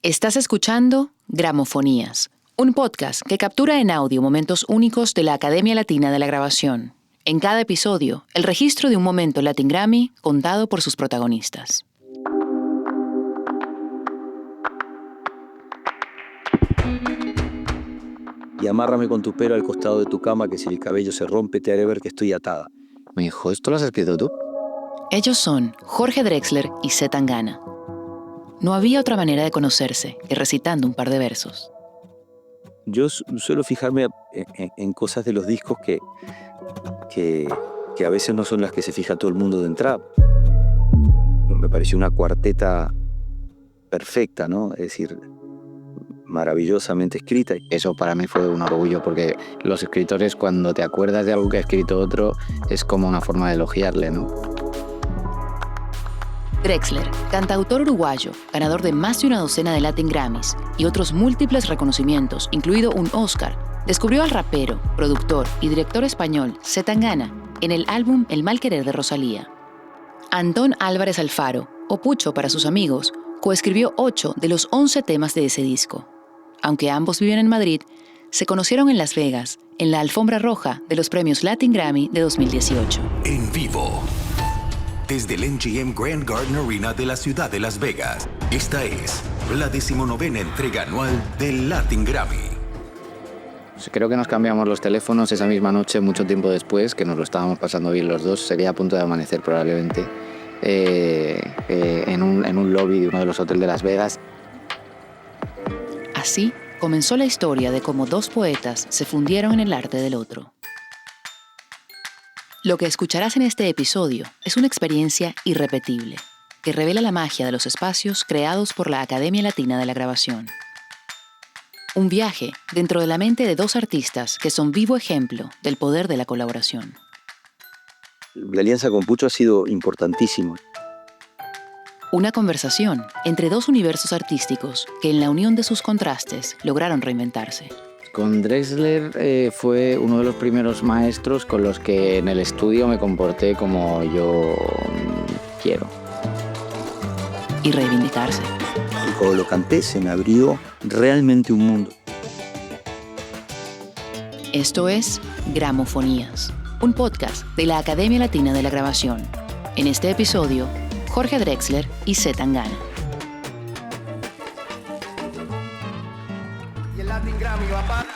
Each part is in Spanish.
Estás escuchando Gramofonías, un podcast que captura en audio momentos únicos de la Academia Latina de la Grabación. En cada episodio, el registro de un momento Latin Grammy contado por sus protagonistas. Y amárrame con tu pelo al costado de tu cama, que si el cabello se rompe te haré ver que estoy atada. Mi hijo, ¿esto lo has escrito tú? Ellos son Jorge Drexler y C. Tangana. No había otra manera de conocerse que recitando un par de versos. Yo suelo fijarme en cosas de los discos que a veces no son las que se fija todo el mundo de entrada. Me pareció una cuarteta perfecta, ¿no? Es decir, maravillosamente escrita. Eso para mí fue un orgullo, porque los escritores, cuando te acuerdas de algo que ha escrito otro, es como una forma de elogiarle, ¿no? Drexler, cantautor uruguayo, ganador de más de una docena de Latin Grammys y otros múltiples reconocimientos, incluido un Oscar, descubrió al rapero, productor y director español C. Tangana en el álbum El mal querer de Rosalía. Antón Álvarez Alfaro, o Pucho para sus amigos, coescribió 8 de los 11 temas de ese disco. Aunque ambos viven en Madrid, se conocieron en Las Vegas, en la alfombra roja de los premios Latin Grammy de 2018. En vivo, desde el MGM Grand Garden Arena de la ciudad de Las Vegas, esta es la 19ª entrega anual del Latin Grammy. Creo que nos cambiamos los teléfonos esa misma noche, mucho tiempo después, que nos lo estábamos pasando bien los dos. Sería a punto de amanecer probablemente en un lobby de uno de los hoteles de Las Vegas. Así comenzó la historia de cómo dos poetas se fundieron en el arte del otro. Lo que escucharás en este episodio es una experiencia irrepetible que revela la magia de los espacios creados por la Academia Latina de la Grabación. Un viaje dentro de la mente de dos artistas que son vivo ejemplo del poder de la colaboración. La alianza con Pucho ha sido importantísima. Una conversación entre dos universos artísticos que en la unión de sus contrastes lograron reinventarse. Con Drexler fue uno de los primeros maestros con los que en el estudio me comporté como yo quiero. Y reivindicarse. Y cuando lo canté se me abrió realmente un mundo. Esto es Gramofonías, un podcast de la Academia Latina de la Grabación. En este episodio, Jorge Drexler y C. Tangana. Y el Latin Grammy va para...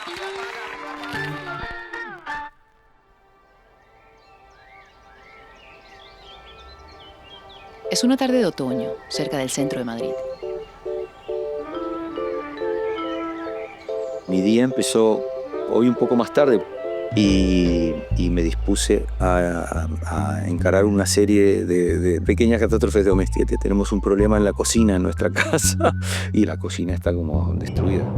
Es una tarde de otoño, cerca del centro de Madrid. Mi día empezó hoy un poco más tarde y me dispuse a encarar una serie de pequeñas catástrofes domésticas. Tenemos un problema en la cocina en nuestra casa y la cocina está como destruida.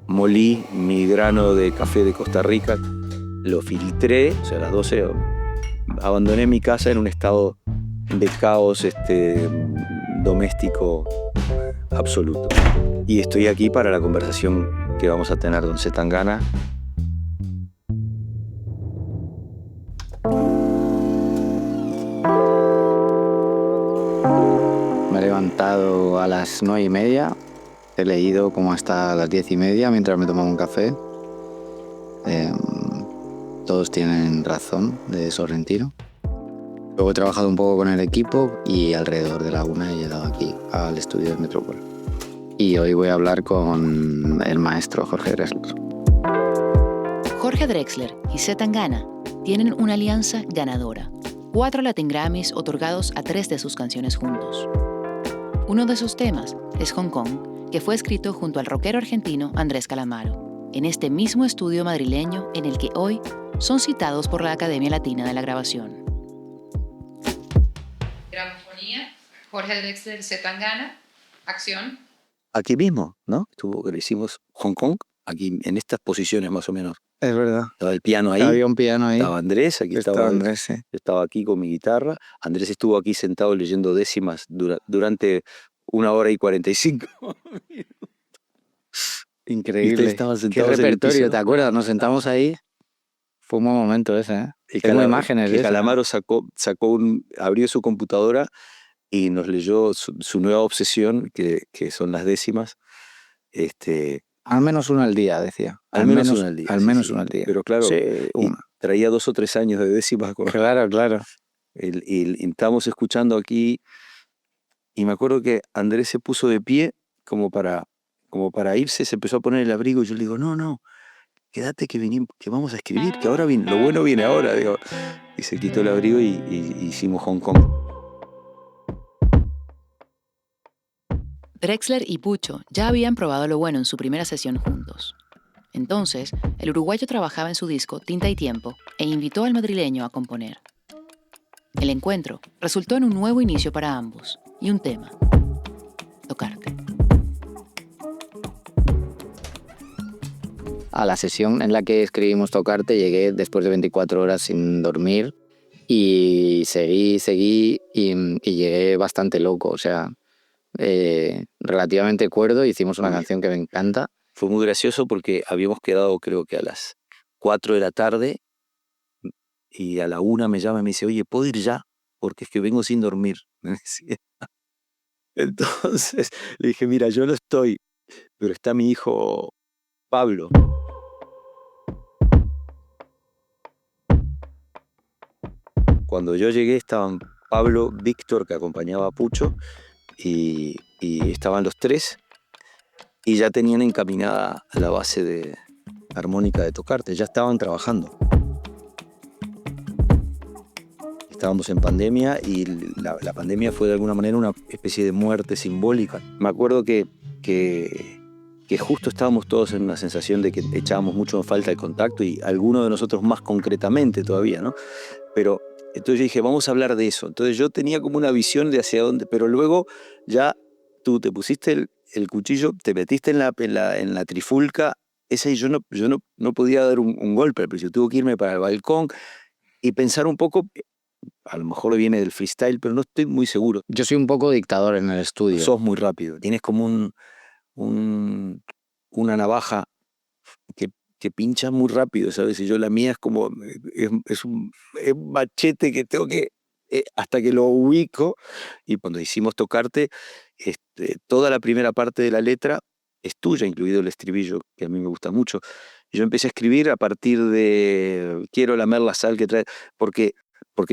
Molí mi grano de café de Costa Rica, lo filtré, o sea, a las 12 abandoné mi casa en un estado de caos doméstico absoluto. Y estoy aquí para la conversación que vamos a tener con C. Tangana. Me he levantado a las 9:30, he leído como hasta las 10:30 mientras me tomaba un café. Todos tienen razón, de Sorrentino. Luego he trabajado un poco con el equipo y alrededor de la 1 he llegado aquí, al estudio de Metrópol. Y hoy voy a hablar con el maestro Jorge Drexler. Jorge Drexler y C. Tangana tienen una alianza ganadora. 4 Latin Grammys otorgados a 3 de sus canciones juntos. Uno de esos temas es Hong Kong, que fue escrito junto al rockero argentino Andrés Calamaro, en este mismo estudio madrileño en el que hoy son citados por la Academia Latina de la Grabación. Gramofonía, Jorge Drexler, C. Tangana, acción. Aquí mismo, ¿no? Le hicimos Hong Kong, aquí en estas posiciones más o menos. Es verdad. Estaba el piano ahí. Había un piano ahí. Estaba Andrés, aquí estaba Andrés, sí. Estaba aquí con mi guitarra. Andrés estuvo aquí sentado leyendo décimas durante 1 hora y 45 minutos. Increíble. Qué repertorio, ¿te acuerdas? Nos sentamos ahí. Fue un buen momento ese, ¿eh? Tengo imágenes de eso. Calamaro abrió su computadora y nos leyó su nueva obsesión, que son las décimas. Al menos una al día, decía. Al menos una al día. Al sí, menos sí. una al día. Pero claro, Sí, y una. traía 2 o 3 años de décimas. Claro, claro. Y estábamos escuchando aquí, y me acuerdo que Andrés se puso de pie como para irse, se empezó a poner el abrigo, y yo le digo, no, quédate que vamos a escribir, que ahora viene, lo bueno viene ahora, digo. Y se quitó el abrigo y hicimos Hong Kong. Drexler y Pucho ya habían probado lo bueno en su primera sesión juntos. Entonces, el uruguayo trabajaba en su disco Tinta y Tiempo e invitó al madrileño a componer. El encuentro resultó en un nuevo inicio para ambos y un tema: tocarte. A la sesión en la que escribimos Tocarte llegué después de 24 horas sin dormir y seguí y llegué bastante loco, o sea, relativamente cuerdo. Hicimos una canción que me encanta. Fue muy gracioso porque habíamos quedado, creo que a las 4 de la tarde, y a la 1 me llama y me dice, oye, ¿puedo ir ya? Porque es que vengo sin dormir. Me decía. Entonces le dije, mira, yo no estoy, pero está mi hijo Pablo. Cuando yo llegué estaban Pablo, Víctor, que acompañaba a Pucho, y estaban los 3, y ya tenían encaminada la base de armónica de Tocarte, ya estaban trabajando. Estábamos en pandemia y la pandemia fue de alguna manera una especie de muerte simbólica. Me acuerdo que justo estábamos todos en una sensación de que echábamos mucho en falta el contacto, y algunos de nosotros más concretamente todavía, ¿no? Pero entonces yo dije, vamos a hablar de eso. Entonces yo tenía como una visión de hacia dónde, pero luego ya tú te pusiste el cuchillo, te metiste en la trifulca esa, y yo no podía dar un golpe al principio. Tuve que irme para el balcón y pensar un poco. A lo mejor viene del freestyle, pero no estoy muy seguro. Yo soy un poco dictador en el estudio. Sos muy rápido. Tienes como una navaja que pincha muy rápido, ¿sabes? Y yo, la mía es como, es un machete que tengo que, hasta que lo ubico. Y cuando hicimos Tocarte, toda la primera parte de la letra es tuya, incluido el estribillo, que a mí me gusta mucho. Yo empecé a escribir a partir de quiero lamer la sal que trae, porque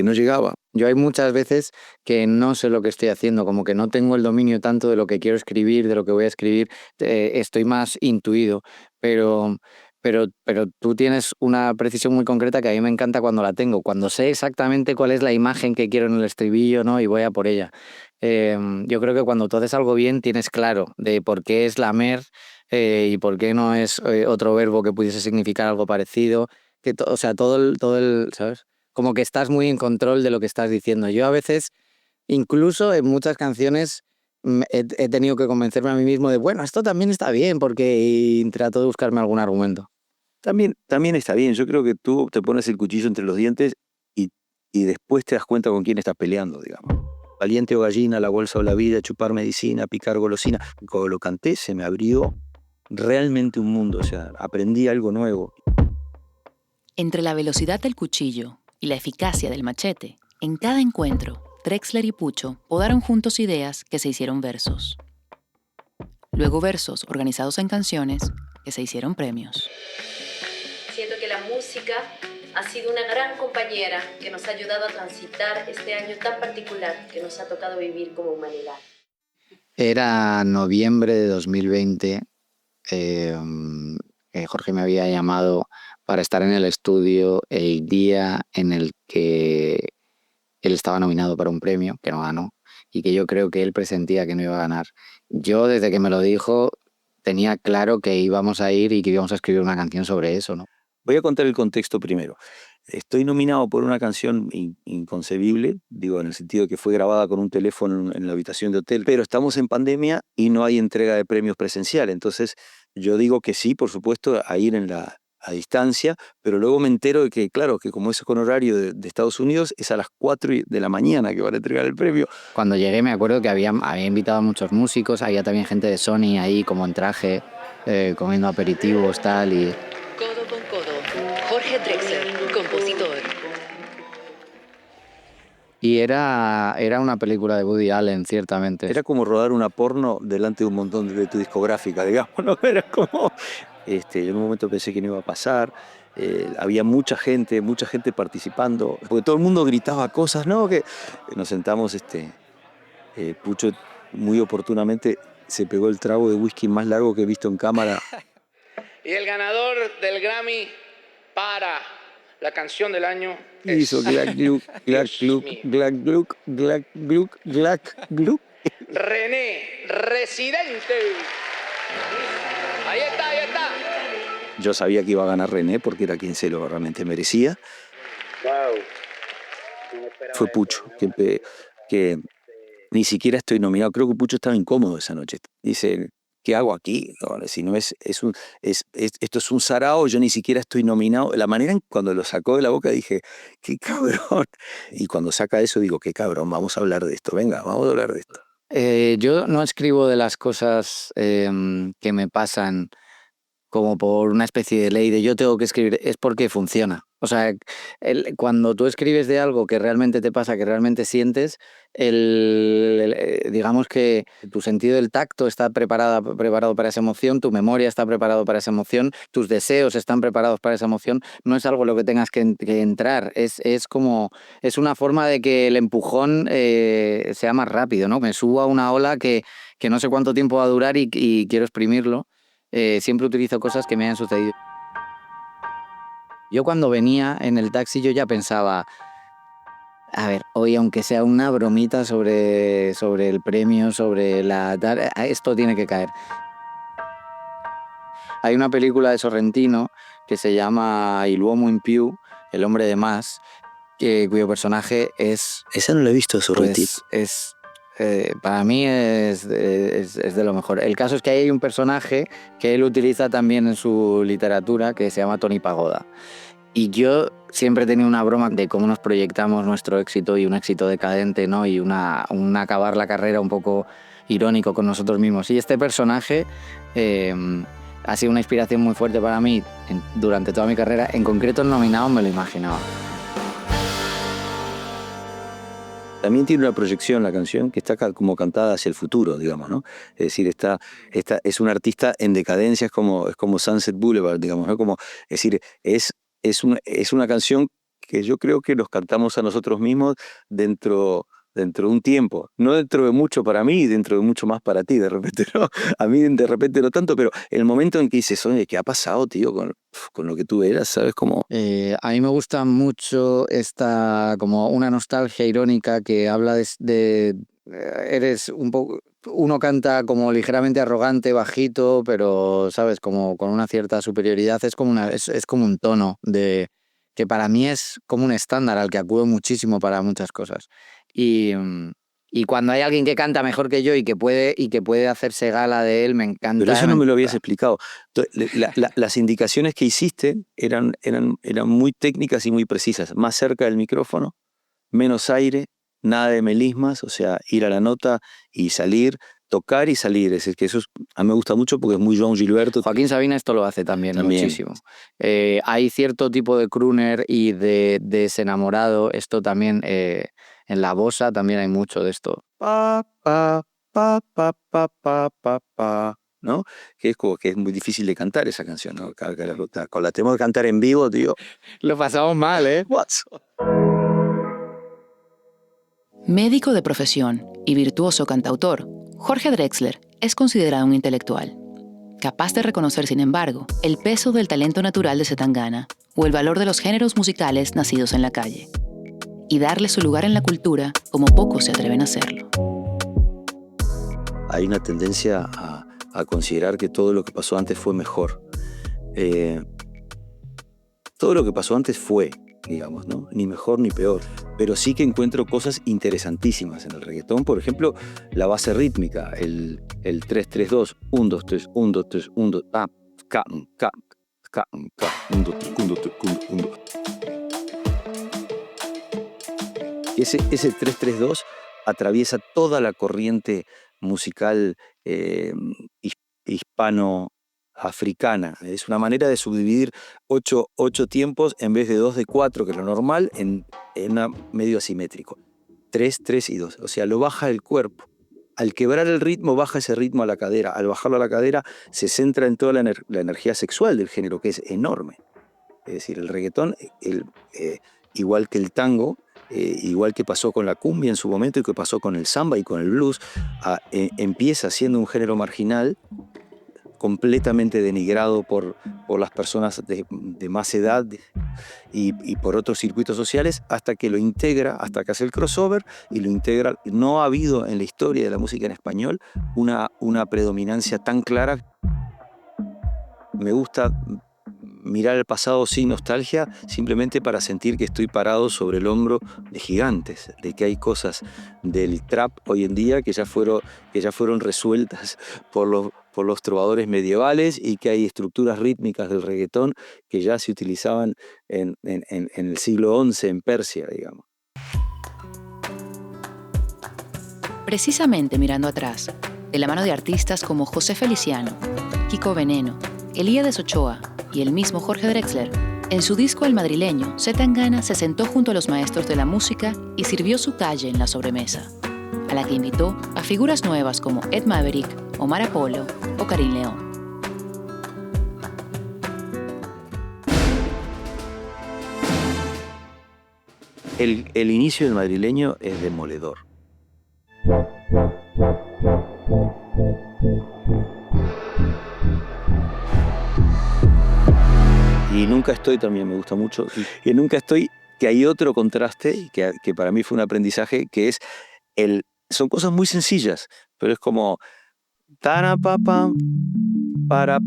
no llegaba. Yo hay muchas veces que no sé lo que estoy haciendo, como que no tengo el dominio tanto de lo que quiero escribir, de lo que voy a escribir, estoy más intuido, pero tú tienes una precisión muy concreta que a mí me encanta cuando la tengo, cuando sé exactamente cuál es la imagen que quiero en el estribillo, ¿no? Y voy a por ella. Yo creo que cuando tú haces algo bien tienes claro de por qué es lamer y por qué no es otro verbo que pudiese significar algo parecido, o sea, todo el, ¿sabes? Como que estás muy en control de lo que estás diciendo. Yo a veces, incluso en muchas canciones, he tenido que convencerme a mí mismo de, bueno, esto también está bien, porque trato de buscarme algún argumento. También está bien. Yo creo que tú te pones el cuchillo entre los dientes y después te das cuenta con quién estás peleando, digamos. Valiente o gallina, la bolsa o la vida, chupar medicina, picar golosina. Cuando lo canté se me abrió realmente un mundo, o sea, aprendí algo nuevo. Entre la velocidad del cuchillo y la eficacia del machete, en cada encuentro, Drexler y Pucho podaron juntos ideas que se hicieron versos. Luego versos organizados en canciones que se hicieron premios. Siento que la música ha sido una gran compañera que nos ha ayudado a transitar este año tan particular que nos ha tocado vivir como humanidad. Era noviembre de 2020. Jorge me había llamado para estar en el estudio el día en el que él estaba nominado para un premio, que no ganó, y que yo creo que él presentía que no iba a ganar. Yo, desde que me lo dijo, tenía claro que íbamos a ir y que íbamos a escribir una canción sobre eso, ¿no? Voy a contar el contexto primero. Estoy nominado por una canción inconcebible, digo, en el sentido de que fue grabada con un teléfono en la habitación de hotel, pero estamos en pandemia y no hay entrega de premios presencial. Entonces yo digo que sí, por supuesto, a ir a distancia, pero luego me entero de que, claro, que como eso es con horario de Estados Unidos, es a las 4 de la mañana que van a entregar el premio. Cuando llegué me acuerdo que había invitado a muchos músicos, había también gente de Sony ahí como en traje, comiendo aperitivos, tal, y... Codo con codo. Jorge Drexler, compositor. Y era una película de Woody Allen, ciertamente. Era como rodar una porno delante de un montón de tu discográfica, digamos, ¿no? Era como... yo en un momento pensé que no iba a pasar. Había mucha gente participando, porque todo el mundo gritaba cosas, ¿no? Que nos sentamos, Pucho muy oportunamente se pegó el trago de whisky más largo que he visto en cámara. Y el ganador del Grammy para la canción del año Hizo glac gluc, glac gluc, glac gluc, glac gluc, glac gluc. René Residente. Ahí está. Yo sabía que iba a ganar René porque era quien se lo realmente merecía. Fue Pucho, que ni siquiera estoy nominado. Creo que Pucho estaba incómodo esa noche. Dice, ¿qué hago aquí? No, si no esto es un sarao, yo ni siquiera estoy nominado. La manera en cuando lo sacó de la boca dije, qué cabrón. Y cuando saca eso digo, qué cabrón, vamos a hablar de esto. Venga, vamos a hablar de esto. Yo no escribo de las cosas que me pasan como por una especie de ley de yo tengo que escribir, es porque funciona. O sea, cuando tú escribes de algo que realmente te pasa, que realmente sientes, digamos que tu sentido del tacto está preparado para esa emoción, tu memoria está preparado para esa emoción, tus deseos están preparados para esa emoción. No es algo en lo que tengas que entrar, es una forma de que el empujón sea más rápido, ¿no? Me subo a una ola que no sé cuánto tiempo va a durar y quiero exprimirlo. Siempre utilizo cosas que me han sucedido. Yo cuando venía en el taxi yo ya pensaba, a ver, hoy aunque sea una bromita sobre el premio, esto tiene que caer. Hay una película de Sorrentino que se llama Il uomo in più, El hombre de más, cuyo personaje es... Esa no la he visto, Sorrentino. Pues, para mí es de lo mejor. El caso es que hay un personaje que él utiliza también en su literatura que se llama Tony Pagoda. Y yo siempre he tenido una broma de cómo nos proyectamos nuestro éxito y un éxito decadente, ¿no? Y un acabar la carrera un poco irónico con nosotros mismos. Y este personaje ha sido una inspiración muy fuerte para mí durante toda mi carrera. En concreto, el nominado me lo imaginaba. También tiene una proyección la canción que está como cantada hacia el futuro, digamos, ¿no? Es decir, es un artista en decadencia, es como Sunset Boulevard, digamos, ¿no? Es decir, es una canción que yo creo que nos cantamos a nosotros mismos dentro de un tiempo, no dentro de mucho para mí, dentro de mucho más para ti, de repente, ¿no? A mí de repente no tanto, pero el momento en que dices, oye, ¿qué ha pasado, tío, con lo que tú eras? ¿Sabes cómo? A mí me gusta mucho esta, como una nostalgia irónica que habla eres un poco... Uno canta como ligeramente arrogante, bajito, pero, ¿sabes? Como con una cierta superioridad. Es como un tono que para mí es como un estándar al que acudo muchísimo para muchas cosas. Y cuando hay alguien que canta mejor que yo y que puede hacerse gala de él, me encanta. Pero eso no me lo habías explicado. Las indicaciones que hiciste eran muy técnicas y muy precisas. Más cerca del micrófono, menos aire, nada de melismas, o sea, ir a la nota y salir, tocar y salir. Es decir, que eso a mí me gusta mucho porque es muy Joan Gilberto. Joaquín Sabina esto lo hace también. Muchísimo. Hay cierto tipo de crooner y de desenamorado. Esto también, en la bossa también hay mucho de esto. Pa, pa, pa, pa, pa, pa, pa, pa, ¿no? Que es como que es muy difícil de cantar esa canción, ¿no? Con la tenemos que cantar en vivo, tío. Lo pasamos mal, ¿eh? Médico de profesión y virtuoso cantautor, Jorge Drexler es considerado un intelectual, capaz de reconocer, sin embargo, el peso del talento natural de Zetangana o el valor de los géneros musicales nacidos en la calle, y darle su lugar en la cultura como pocos se atreven a hacerlo. Hay una tendencia a considerar que todo lo que pasó antes fue mejor. Todo lo que pasó antes fue, digamos, ¿no? Ni mejor ni peor. Pero sí que encuentro cosas interesantísimas en el reggaetón. Por ejemplo, la base rítmica, el 3-3-2, 1-2-3, 1-2-3, 1-2, ka, ka, ka, ka, 1-2-3, 1-2-3, 1-2. Ese 3-3-2 atraviesa toda la corriente musical hispano-africana. Es una manera de subdividir 8 tiempos en vez de 2 de 4, que es lo normal, en medio asimétrico. 3, 3 y 2. O sea, lo baja el cuerpo. Al quebrar el ritmo, baja ese ritmo a la cadera. Al bajarlo a la cadera, se centra en toda la energía sexual del género, que es enorme. Es decir, el reggaetón, igual que el tango, igual que pasó con la cumbia en su momento y que pasó con el samba y con el blues, empieza siendo un género marginal, completamente denigrado por las personas de más edad y por otros circuitos sociales, hasta que lo integra, hasta que hace el crossover y lo integra. No ha habido en la historia de la música en español una predominancia tan clara. Me gusta mirar el pasado sin nostalgia, simplemente para sentir que estoy parado sobre el hombro de gigantes, de que hay cosas del trap hoy en día que ya fueron resueltas por los trovadores medievales, y que hay estructuras rítmicas del reggaetón que ya se utilizaban en el siglo XI en Persia, digamos. Precisamente mirando atrás, de la mano de artistas como José Feliciano, Kiko Veneno, Elías Ochoa y el mismo Jorge Drexler, en su disco El Madrileño, Zetangana se sentó junto a los maestros de la música y sirvió su calle en la sobremesa, a la que invitó a figuras nuevas como Ed Maverick, Omar Apollo o Karim León. El inicio del Madrileño es demoledor. Y Nunca Estoy también me gusta mucho. Y Nunca Estoy, que hay otro contraste que para mí fue un aprendizaje, que es son cosas muy sencillas, pero es como tarapapam, para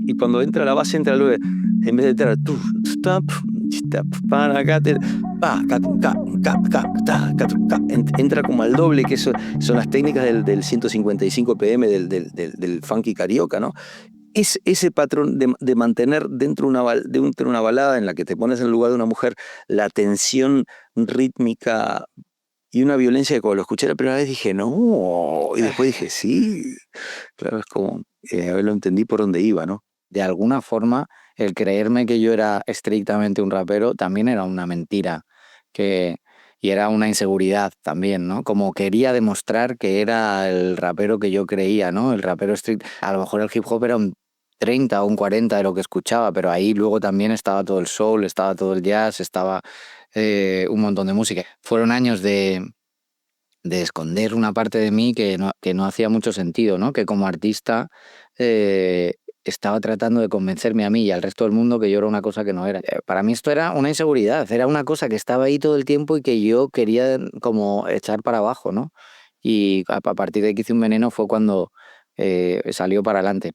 y cuando entra la base entra luego, en vez de entrar entra como al doble, que eso son las técnicas del 155 pm del funky carioca, ¿no? Es ese patrón de mantener dentro de una balada en la que te pones en el lugar de una mujer la tensión rítmica y una violencia que cuando lo escuché la primera vez dije, no, y después dije, sí. Claro, es como, lo entendí por dónde iba, ¿no? De alguna forma, el creerme que yo era estrictamente un rapero también era una mentira, y era una inseguridad también, ¿no? Como quería demostrar que era el rapero que yo creía, ¿no? El rapero estricto. A lo mejor el hip hop era un 30 o un 40 de lo que escuchaba, pero ahí luego también estaba todo el soul, estaba todo el jazz, estaba un montón de música. Fueron años de esconder una parte de mí que no hacía mucho sentido, ¿no? Que como artista estaba tratando de convencerme a mí y al resto del mundo que yo era una cosa que no era. Para mí esto era una inseguridad, era una cosa que estaba ahí todo el tiempo y que yo quería como echar para abajo, ¿no? Y a partir de que hice Un Veneno fue cuando salió para adelante.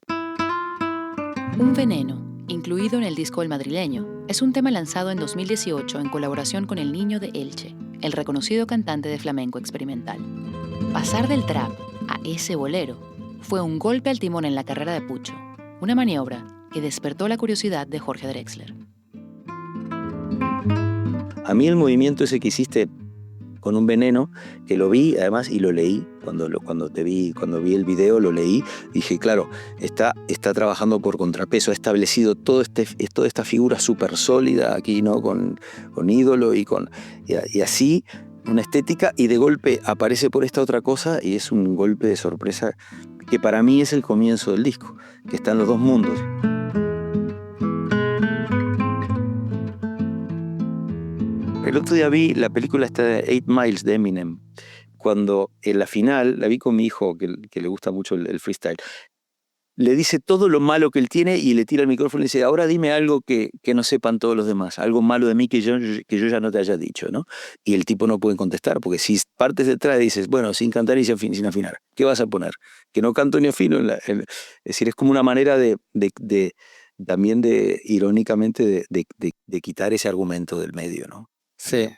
Un Veneno, incluido en el disco El Madrileño, es un tema lanzado en 2018 en colaboración con El Niño de Elche, el reconocido cantante de flamenco experimental. Pasar del trap a ese bolero fue un golpe al timón en la carrera de Pucho, una maniobra que despertó la curiosidad de Jorge Drexler. A mí el movimiento ese que hiciste con Un Veneno, que lo vi además y lo leí, cuando vi el video lo leí, dije, claro, está trabajando por contrapeso, ha establecido toda esta figura súper sólida aquí, ¿no? Con ídolo y así, una estética, y de golpe aparece por esta otra cosa y es un golpe de sorpresa que para mí es el comienzo del disco, que están los dos mundos. El otro día vi la película esta de 8 Miles de Eminem, cuando en la final, la vi con mi hijo, que le gusta mucho el freestyle, le dice todo lo malo que él tiene y le tira el micrófono y le dice, ahora dime algo que no sepan todos los demás, algo malo de mí que yo ya no te haya dicho, ¿no? Y el tipo no puede contestar, porque si partes detrás y dices, bueno, sin cantar y sin afinar, ¿qué vas a poner? Que no canto ni afino. Es decir, es como una manera también irónicamente, de quitar ese argumento del medio, ¿no? Sí.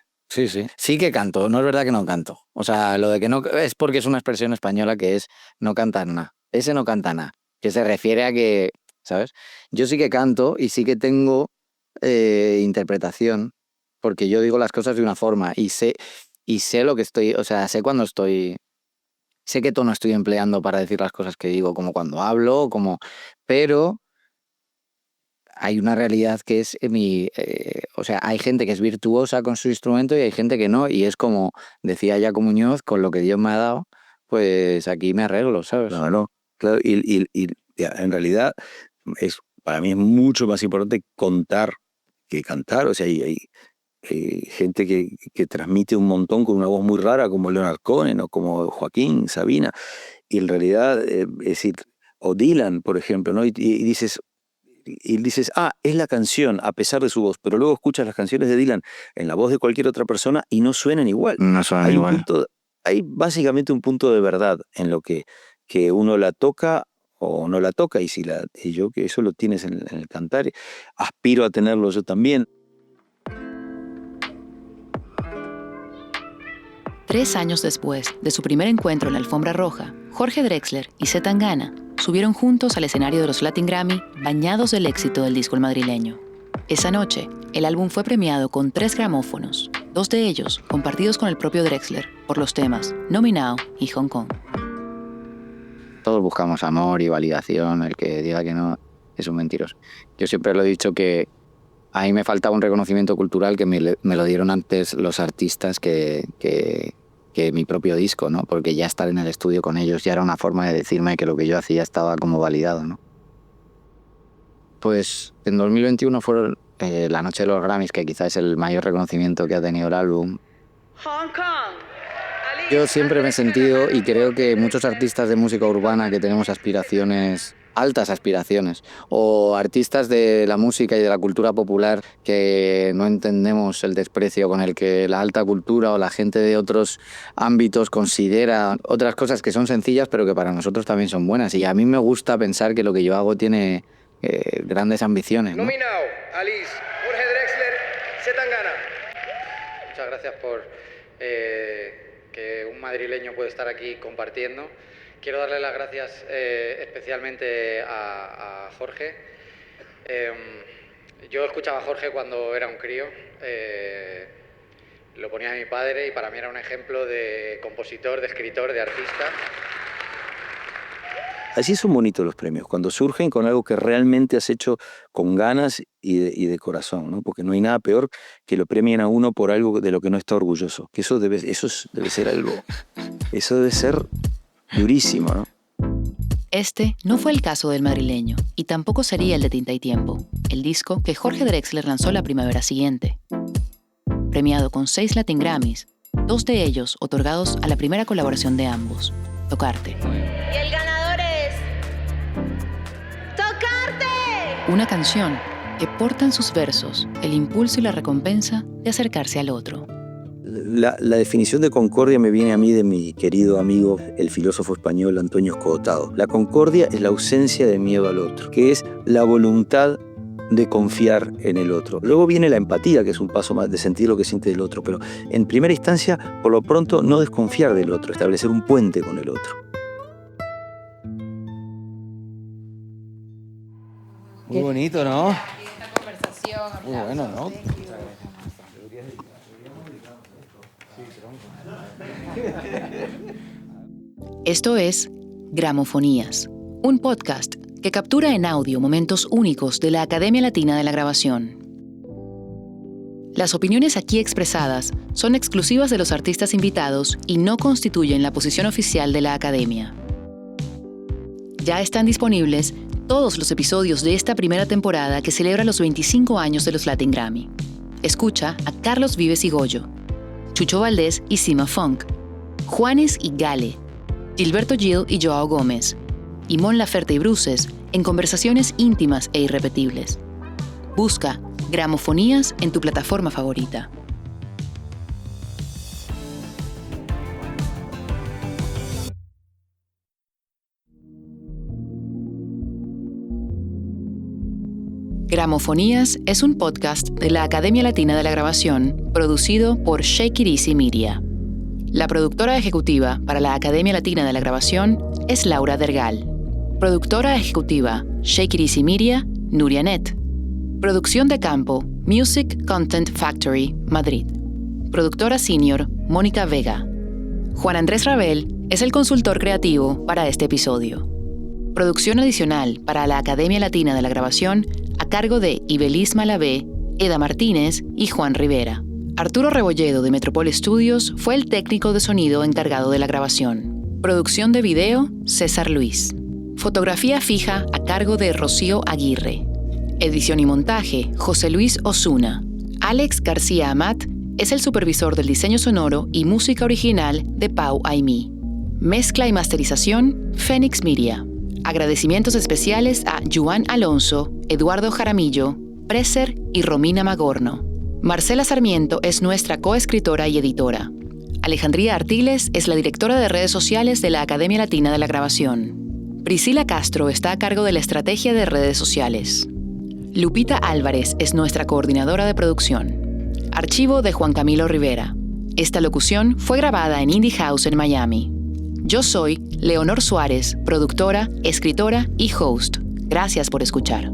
Sí que canto, no es verdad que no canto. O sea, lo de que no es porque es una expresión española que es no cantar nada. Ese no canta nada, que se refiere a que, ¿sabes? Yo sí que canto y sí que tengo interpretación, porque yo digo las cosas de una forma y sé lo que estoy, o sea, sé qué tono estoy empleando para decir las cosas que digo, como cuando hablo, pero hay una realidad que es o sea, hay gente que es virtuosa con su instrumento y hay gente que no, y es como decía Jaco Muñoz, con lo que Dios me ha dado, pues aquí me arreglo, ¿sabes? No, claro, y en realidad para mí es mucho más importante contar que cantar. O sea, hay gente que transmite un montón con una voz muy rara, como Leonard Cohen o como Joaquín Sabina, y en realidad, es decir, o Dylan, por ejemplo, ¿no? Y dices, es la canción a pesar de su voz, pero luego escuchas las canciones de Dylan en la voz de cualquier otra persona y no suenan igual. No suenan igual. Hay básicamente un punto de verdad en lo que uno la toca o no la toca, y yo que eso lo tienes en el cantar, aspiro a tenerlo yo también. 3 años después de su primer encuentro en la alfombra roja, Jorge Drexler y C. Tangana subieron juntos al escenario de los Latin Grammy, bañados del éxito del disco El Madrileño. Esa noche, el álbum fue premiado con 3 gramófonos, 2 de ellos compartidos con el propio Drexler por los temas No Me Now y Hong Kong. Todos buscamos amor y validación, el que diga que no es un mentiroso. Yo siempre lo he dicho que a mí me faltaba un reconocimiento cultural que me lo dieron antes los artistas que mi propio disco, ¿no? Porque ya estar en el estudio con ellos ya era una forma de decirme que lo que yo hacía estaba como validado, ¿no? Pues en 2021 fue la noche de los Grammys, que quizás es el mayor reconocimiento que ha tenido el álbum. Hong Kong. Yo siempre me he sentido, y creo que muchos artistas de música urbana que tenemos aspiraciones, altas aspiraciones, o artistas de la música y de la cultura popular que no entendemos el desprecio con el que la alta cultura o la gente de otros ámbitos considera otras cosas que son sencillas pero que para nosotros también son buenas. Y a mí me gusta pensar que lo que yo hago tiene grandes ambiciones, ¿no? Nominado, Alice, Jorge Drexler, C. Tangana. Muchas gracias por que un madrileño puede estar aquí compartiendo. Quiero darle las gracias especialmente a Jorge. Yo escuchaba a Jorge cuando era un crío. Lo ponía mi padre y para mí era un ejemplo de compositor, de escritor, de artista. Así son bonitos los premios, cuando surgen con algo que realmente has hecho con ganas y de corazón, ¿no? Porque no hay nada peor que lo premien a uno por algo de lo que no está orgulloso. Que eso debe ser algo... Eso debe ser durísimo, ¿no? Este no fue el caso del Madrileño, y tampoco sería el de Tinta y Tiempo, el disco que Jorge Drexler lanzó la primavera siguiente. Premiado con 6 Latin Grammys, 2 de ellos otorgados a la primera colaboración de ambos, Tocarte. Y el ganador es... ¡Tocarte! Una canción que porta en sus versos el impulso y la recompensa de acercarse al otro. La definición de concordia me viene a mí de mi querido amigo, el filósofo español Antonio Escotado. La concordia es la ausencia de miedo al otro, que es la voluntad de confiar en el otro. Luego viene la empatía, que es un paso más de sentir lo que siente el otro, pero en primera instancia, por lo pronto, no desconfiar del otro, establecer un puente con el otro. Muy bonito, ¿no? Esta conversación. Muy bueno, ¿no? Esto es Gramofonías, un podcast que captura en audio momentos únicos de la Academia Latina de la Grabación. Las opiniones aquí expresadas son exclusivas de los artistas invitados y no constituyen la posición oficial de la Academia. Ya están disponibles todos los episodios de esta primera temporada que celebra los 25 años de los Latin Grammy. Escucha a Carlos Vives y Goyo, Chucho Valdés y Sima Funk, Juanes y Gale, Gilberto Gil y Joao Gómez, y Mon Laferte y Bruces en conversaciones íntimas e irrepetibles. Busca Gramofonías en tu plataforma favorita. Gramofonías es un podcast de la Academia Latina de la Grabación, producido por Shake It Easy Media. La productora ejecutiva para la Academia Latina de la Grabación es Laura Dergal. Productora ejecutiva, Shake It Easy Media, Nuria Net. Producción de campo, Music Content Factory, Madrid. Productora senior, Mónica Vega. Juan Andrés Rabel es el consultor creativo para este episodio. Producción adicional para la Academia Latina de la Grabación a cargo de Ibeliz Malavé, Eda Martínez y Juan Rivera. Arturo Rebolledo de Metropol Studios fue el técnico de sonido encargado de la grabación. Producción de video, César Luis. Fotografía fija a cargo de Rocío Aguirre. Edición y montaje, José Luis Osuna. Alex García Amat es el supervisor del diseño sonoro y música original de Pau Aimee. Mezcla y masterización, Phoenix Media. Agradecimientos especiales a Juan Alonso, Eduardo Jaramillo, Preser y Romina Magorno. Marcela Sarmiento es nuestra coescritora y editora. Alejandría Artiles es la directora de redes sociales de la Academia Latina de la Grabación. Priscila Castro está a cargo de la estrategia de redes sociales. Lupita Álvarez es nuestra coordinadora de producción. Archivo de Juan Camilo Rivera. Esta locución fue grabada en Indie House en Miami. Yo soy Leonor Suárez, productora, escritora y host. Gracias por escuchar.